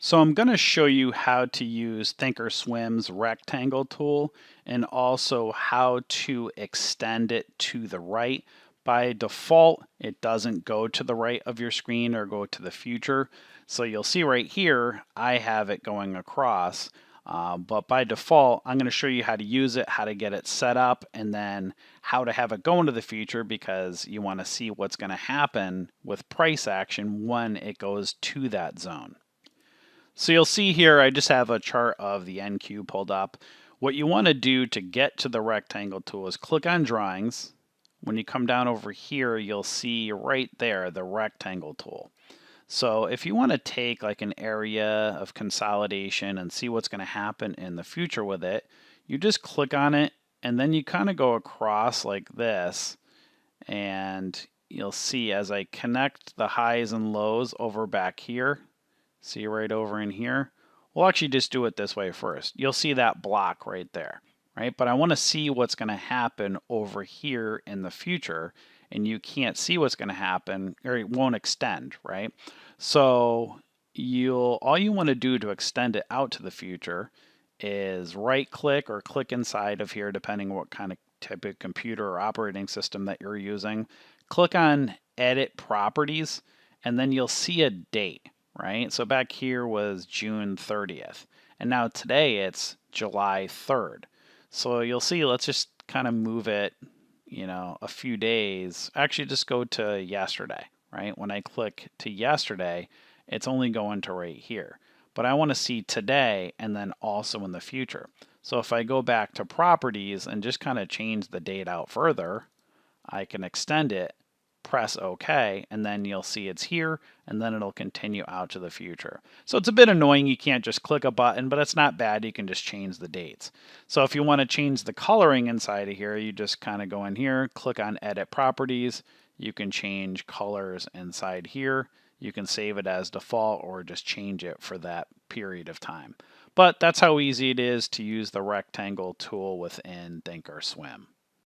So I'm going to show you how to use ThinkorSwim's rectangle tool and also how to extend it to the right. By default, it doesn't go to the right of your screen or go to the future. So you'll see right here, I have it going across. But by default, I'm going to show you how to use it, how to get it set up, and then how to have it go into the future because you want to see what's going to happen with price action when it goes to that zone. So you'll see here, I just have a chart of the NQ pulled up. What you want to do to get to the rectangle tool is click on drawings. When you come down over here, you'll see right there the rectangle tool. So if you want to take like an area of consolidation and see what's going to happen in the future with it, you just click on it and then you kind of go across like this, and you'll see as I connect the highs and lows over back here, see right over in here. We'll actually just do it this way first. You'll see that block right there, right? But I want to see what's going to happen over here in the future, and you can't see what's going to happen, or it won't extend, right? So all you want to do to extend it out to the future is right click or click inside of here, depending on what kind of type of computer or operating system that you're using. Click on edit properties, and then you'll see a date, right? So back here was June 30th, and now today it's July 3rd. So you'll see, let's just kind of move it, a few days. Actually, just go to yesterday, right? When I click to yesterday, it's only going to right here. But I want to see today and then also in the future. So if I go back to properties and just kind of change the date out further, I can extend it, press OK, and then you'll see it's here, and then it'll continue out to the future. So it's a bit annoying. You can't just click a button, but it's not bad. You can just change the dates. So if you want to change the coloring inside of here, you just kind of go in here, click on Edit Properties. You can change colors inside here. You can save it as default or just change it for that period of time. But that's how easy it is to use the rectangle tool within ThinkorSwim.